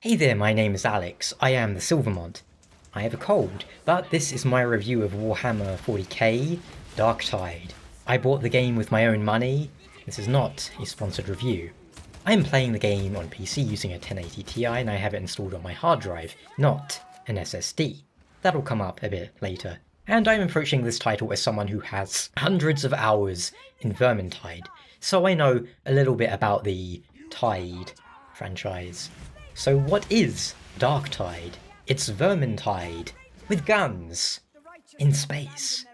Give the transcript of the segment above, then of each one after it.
Hey there, my name is Alex. I am the Silver Mont. I have a cold, but this is my review of Warhammer 40k Darktide. I bought the game with my own money. This is not a sponsored review. I am playing the game on PC using a 1080 Ti and I have it installed on my hard drive, not an SSD. That'll come up a bit later. And I'm approaching this title as someone who has hundreds of hours in Vermintide, so I know a little bit about the Tide franchise. So what is Darktide? It's Vermintide, with guns, in space.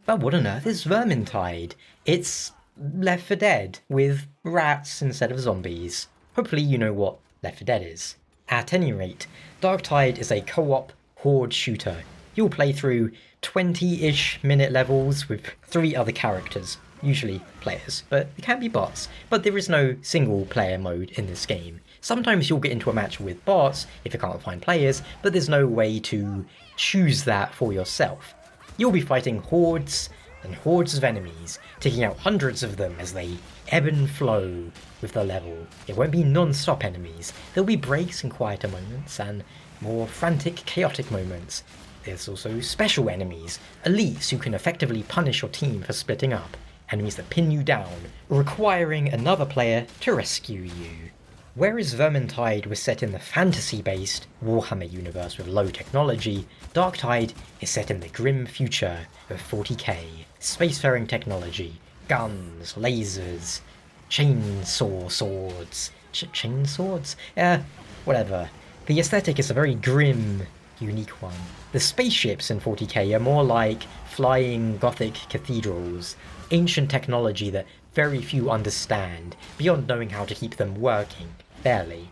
But what on earth is Vermintide? It's Left 4 Dead, with rats instead of zombies. Hopefully you know what Left 4 Dead is. At any rate, Darktide is a co-op horde shooter. You'll play through 20-ish minute levels with 3 other characters, usually players, but it can be bots. But there is no single player mode in this game. Sometimes you'll get into a match with bots if you can't find players, but there's no way to choose that for yourself. You'll be fighting hordes and hordes of enemies, taking out hundreds of them as they ebb and flow with the level. It won't be non-stop enemies. There'll be breaks and quieter moments and more frantic, chaotic moments. There's also special enemies, elites who can effectively punish your team for splitting up, enemies that pin you down, requiring another player to rescue you. Whereas Vermintide was set in the fantasy-based Warhammer universe with low technology, Darktide is set in the grim future of 40k. Spacefaring technology, guns, lasers, chainsaw swords. Chainswords? Whatever. The aesthetic is a very grim, unique one. The spaceships in 40k are more like flying Gothic cathedrals, ancient technology that very few understand, beyond knowing how to keep them working, barely.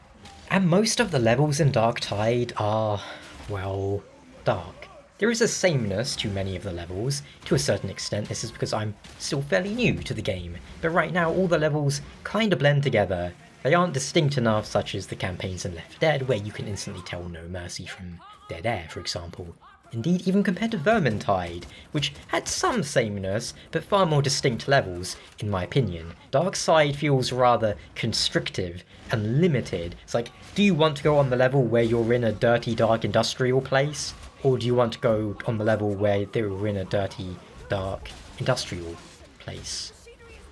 And most of the levels in Darktide are, well, dark. There is a sameness to many of the levels, to a certain extent. This is because I'm still fairly new to the game, but right now all the levels kinda blend together. They aren't distinct enough, such as the campaigns in Left 4 Dead, where you can instantly tell No Mercy from Dead Air, for example. Indeed, even compared to Vermintide, which had some sameness, but far more distinct levels, in my opinion. Darkside feels rather constrictive and limited. It's like, do you want to go on the level where you're in a dirty, dark industrial place? Or do you want to go on the level where they're in a dirty, dark industrial place?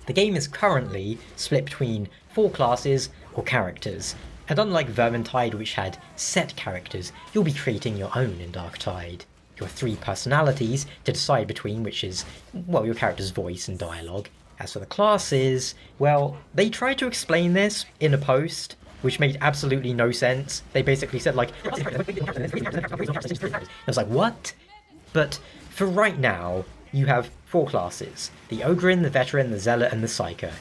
The game is currently split between 4 classes or characters, and unlike Vermintide, which had set characters, you'll be creating your own in Darktide. Your 3 personalities to decide between, which is, well, your character's voice and dialogue. As for the classes, well, they tried to explain this in a post, which made absolutely no sense. They basically said, like, I was like, what? But for right now, you have 4 classes: the Ogrin, the Veteran, the Zealot, and the Psyker.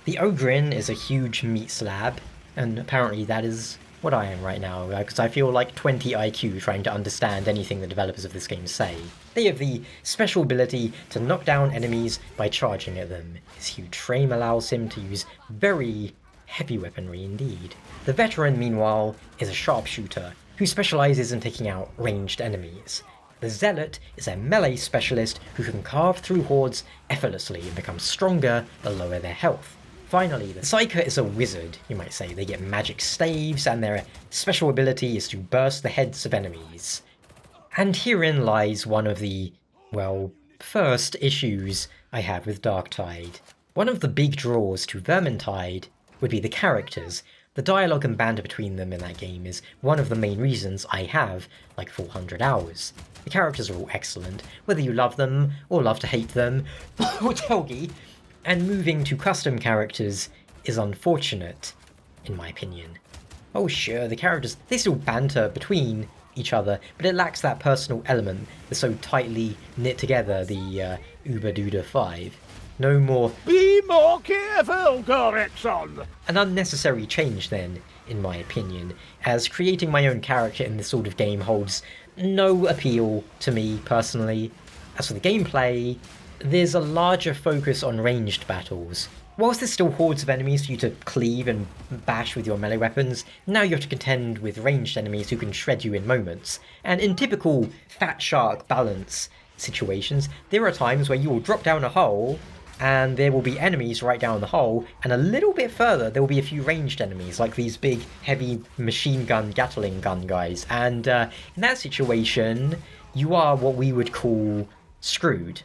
The Ogrin is a huge meat slab, and apparently that is what I am right now, because I feel like 20 IQ trying to understand anything the developers of this game say. They have the special ability to knock down enemies by charging at them. His huge frame allows him to use very heavy weaponry indeed. The Veteran, meanwhile, is a sharpshooter who specializes in taking out ranged enemies. The Zealot is a melee specialist who can carve through hordes effortlessly and become stronger the lower their health. Finally, the Psyker is a wizard, you might say. They get magic staves, and their special ability is to burst the heads of enemies. And herein lies one of the, well, first issues I have with Darktide. One of the big draws to Vermintide would be the characters. The dialogue and banter between them in that game is one of the main reasons I have like 400 hours. The characters are all excellent, whether you love them or love to hate them, or Telgi. And moving to custom characters is unfortunate, in my opinion. Oh sure, the characters, they still banter between each other, but it lacks that personal element that's so tightly knit together, the Uber Duda 5. No more, be more careful, correction! An unnecessary change then, in my opinion, as creating my own character in this sort of game holds no appeal to me personally. As for the gameplay, there's a larger focus on ranged battles. Whilst there's still hordes of enemies for you to cleave and bash with your melee weapons, now you have to contend with ranged enemies who can shred you in moments. And in typical fat shark balance situations, there are times where you will drop down a hole and there will be enemies right down the hole, and a little bit further there will be a few ranged enemies, like these big, heavy machine gun, Gatling gun guys, and in that situation, you are what we would call screwed.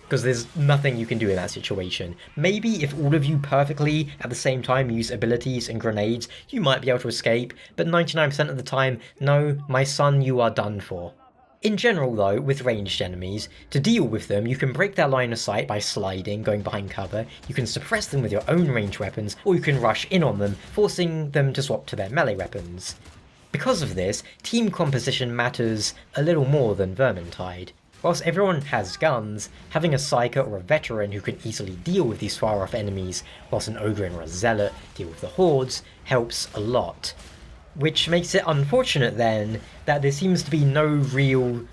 Because there's nothing you can do in that situation. Maybe if all of you perfectly at the same time use abilities and grenades, you might be able to escape, but 99% of the time, no, my son, you are done for. In general though, with ranged enemies, to deal with them you can break their line of sight by sliding, going behind cover, you can suppress them with your own ranged weapons, or you can rush in on them, forcing them to swap to their melee weapons. Because of this, team composition matters a little more than Vermintide. Whilst everyone has guns, having a psyker or a veteran who can easily deal with these far-off enemies, whilst an ogre or a zealot deal with the hordes, helps a lot. Which makes it unfortunate then that there seems to be no real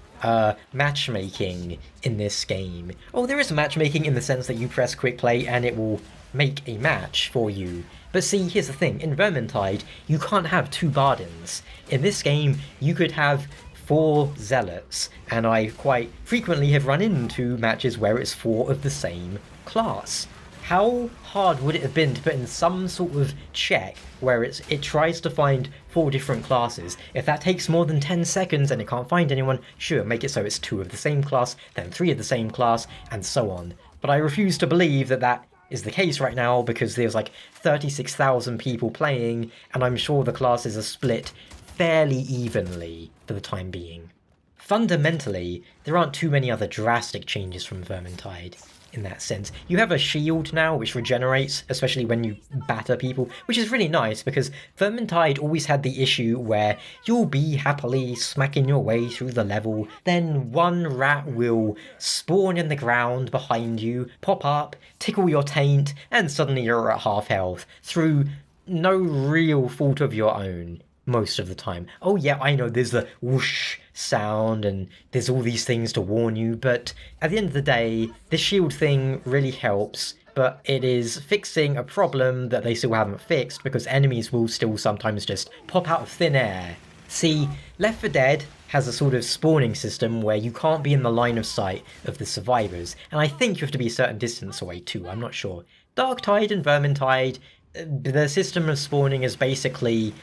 matchmaking in this game. Oh, there is matchmaking in the sense that you press quick play and it will make a match for you. But see, here's the thing, in Vermintide, you can't have 2 Bardens. In this game, you could have 4 Zealots, and I quite frequently have run into matches where it's 4 of the same class. How hard would it have been to put in some sort of check where it tries to find 4 different classes? If that takes more than 10 seconds and it can't find anyone, sure, make it so it's 2 of the same class, then 3 of the same class, and so on. But I refuse to believe that that is the case right now, because there's like 36,000 people playing, and I'm sure the classes are split fairly evenly for the time being. Fundamentally, there aren't too many other drastic changes from Vermintide in that sense. You have a shield now which regenerates, especially when you batter people, which is really nice because Vermintide always had the issue where you'll be happily smacking your way through the level, then one rat will spawn in the ground behind you, pop up, tickle your taint, and suddenly you're at half health through no real fault of your own. Most of the time. Oh yeah, I know there's the whoosh sound and there's all these things to warn you, but at the end of the day, this shield thing really helps, but it is fixing a problem that they still haven't fixed because enemies will still sometimes just pop out of thin air. See, Left 4 Dead has a sort of spawning system where you can't be in the line of sight of the survivors, and I think you have to be a certain distance away too, I'm not sure. Darktide and Vermintide, the system of spawning is basically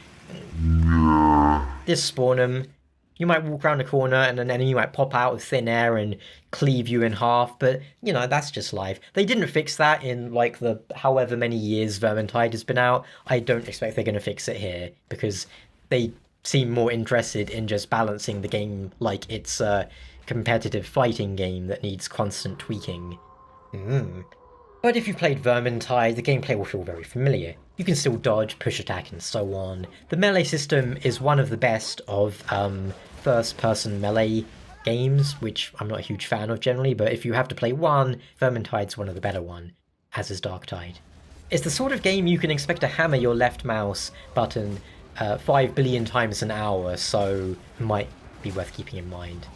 just spawn them. You might walk around a corner and an enemy might pop out of thin air and cleave you in half, but, you know, that's just life. They didn't fix that in, like, the however many years Vermintide has been out. I don't expect they're going to fix it here, because they seem more interested in just balancing the game like it's a competitive fighting game that needs constant tweaking. But if you've played Vermintide, the gameplay will feel very familiar. You can still dodge, push attack, and so on. The melee system is one of the best of first-person melee games, which I'm not a huge fan of generally, but if you have to play one, Vermintide's one of the better one, as is Darktide. It's the sort of game you can expect to hammer your left mouse button 5 billion times an hour, so it might be worth keeping in mind.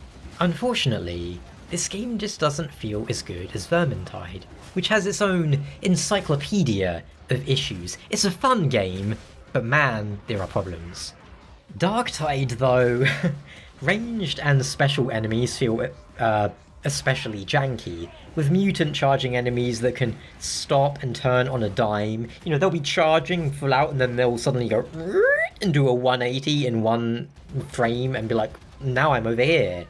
Unfortunately, this game just doesn't feel as good as Vermintide, which has its own encyclopedia of issues. It's a fun game, but man, there are problems. Darktide, though, ranged and special enemies feel especially janky, with mutant charging enemies that can stop and turn on a dime. You know, they'll be charging full out and then they'll suddenly go and do a 180 in one frame and be like, now I'm over here.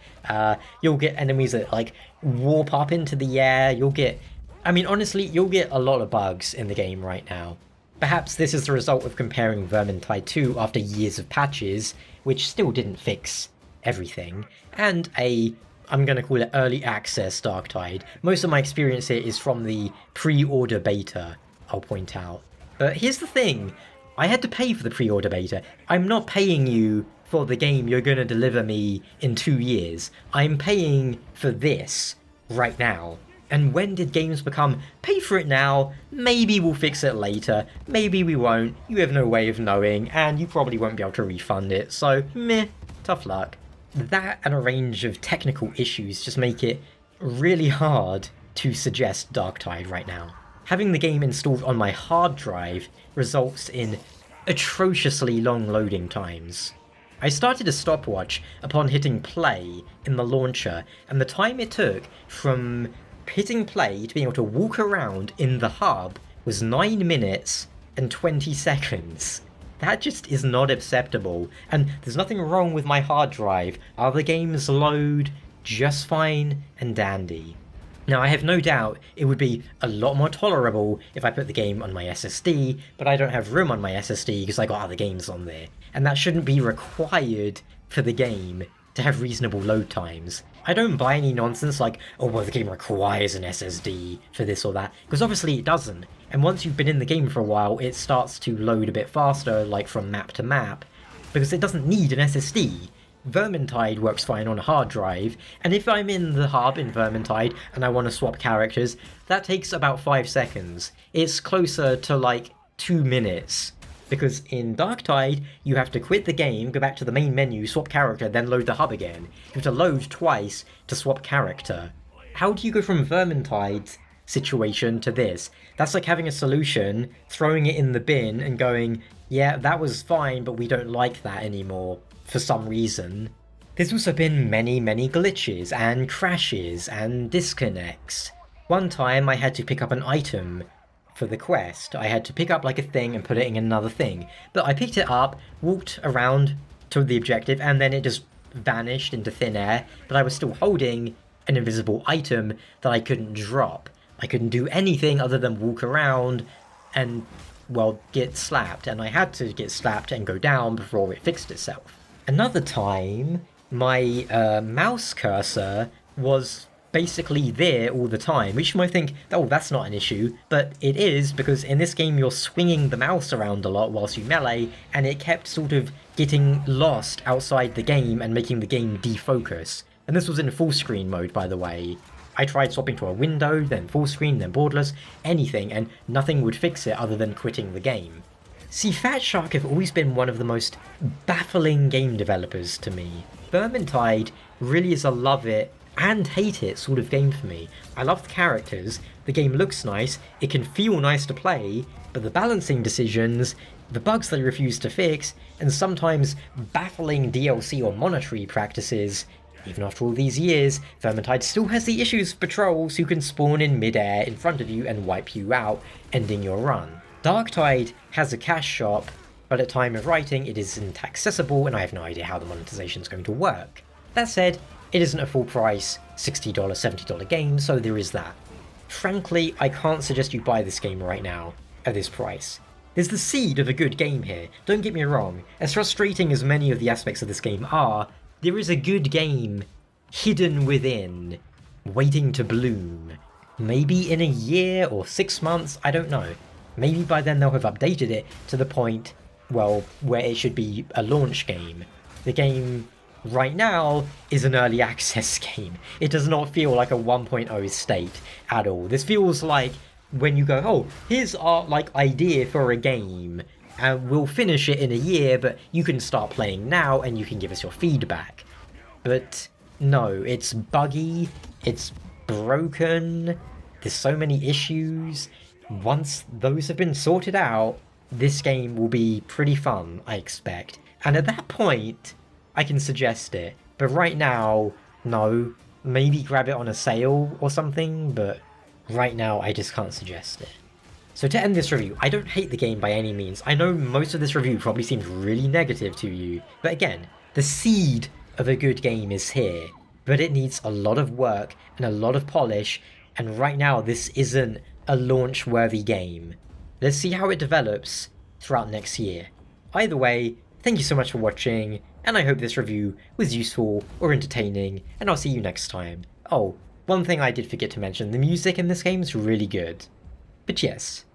You'll get enemies that, like, warp up into the air. You'll get a lot of bugs in the game right now. Perhaps this is the result of comparing Vermintide 2 after years of patches, which still didn't fix everything, and I'm going to call it early access Darktide. Most of my experience here is from the pre-order beta, I'll point out. But here's the thing, I had to pay for the pre-order beta. I'm not paying you for the game you're going to deliver me in 2 years. I'm paying for this right now. And when did games become, pay for it now, maybe we'll fix it later, maybe we won't, you have no way of knowing, and you probably won't be able to refund it, so meh, tough luck. That and a range of technical issues just make it really hard to suggest Darktide right now. Having the game installed on my hard drive results in atrociously long loading times. I started a stopwatch upon hitting play in the launcher, and the time it took from hitting play to being able to walk around in the hub was 9 minutes and 20 seconds. That just is not acceptable, and there's nothing wrong with my hard drive. Other games load just fine and dandy. Now, I have no doubt it would be a lot more tolerable if I put the game on my SSD, but I don't have room on my SSD because I got other games on there, and that shouldn't be required for the game to have reasonable load times. I don't buy any nonsense like, oh well, the game requires an SSD for this or that, because obviously it doesn't, and once you've been in the game for a while, it starts to load a bit faster, like from map to map, because it doesn't need an SSD. Vermintide works fine on a hard drive, and if I'm in the hub in Vermintide and I want to swap characters, that takes about 5 seconds. It's closer to like 2 minutes. Because in Darktide, you have to quit the game, go back to the main menu, swap character, then load the hub again. You have to load twice to swap character. How do you go from Vermintide's situation to this? That's like having a solution, throwing it in the bin and going, yeah, that was fine, but we don't like that anymore, for some reason. There's also been many glitches and crashes and disconnects. One time I had to pick up an item for the quest. I had to pick up like a thing and put it in another thing. But I picked it up, walked around to the objective, and then it just vanished into thin air, but I was still holding an invisible item that I couldn't drop. I couldn't do anything other than walk around and, well, get slapped, and I had to get slapped and go down before it fixed itself. Another time, my mouse cursor was basically there all the time, which you might think, oh, that's not an issue, but it is, because in this game you're swinging the mouse around a lot whilst you melee, and it kept sort of getting lost outside the game and making the game defocus. And this was in full screen mode, by the way. I tried swapping to a window, then full screen, then borderless, anything, and nothing would fix it other than quitting the game. See, Fat Shark have always been one of the most baffling game developers to me. Vermintide really is a love it and hate it sort of game for me. I love the characters, the game looks nice, it can feel nice to play, but the balancing decisions, the bugs they refuse to fix, and sometimes baffling DLC or monetary practices. Even after all these years, Vermintide still has the issues of patrols who can spawn in mid-air in front of you and wipe you out, ending your run. Darktide has a cash shop, but at time of writing it isn't accessible and I have no idea how the monetization is going to work. That said, it isn't a full price, $60, $70 game, so there is that. Frankly, I can't suggest you buy this game right now, at this price. There's the seed of a good game here, don't get me wrong. As frustrating as many of the aspects of this game are, there is a good game hidden within, waiting to bloom. Maybe in a year or 6 months, I don't know. Maybe by then they'll have updated it to the point, well, where it should be a launch game. The game right now is an early access game. It does not feel like a 1.0 state at all. This feels like when you go, oh, here's our idea for a game, and we'll finish it in a year, but you can start playing now and you can give us your feedback. But no, it's buggy, it's broken, there's so many issues. Once those have been sorted out, this game will be pretty fun, I expect. And at that point, I can suggest it. But right now, no. Maybe grab it on a sale or something, but right now I just can't suggest it. So to end this review, I don't hate the game by any means. I know most of this review probably seems really negative to you, but again, the seed of a good game is here, but it needs a lot of work and a lot of polish, and right now this isn't a launch-worthy game. Let's see how it develops throughout next year. Either way, thank you so much for watching, and I hope this review was useful or entertaining, and I'll see you next time. Oh, one thing I did forget to mention, the music in this game is really good. But yes,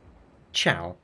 ciao.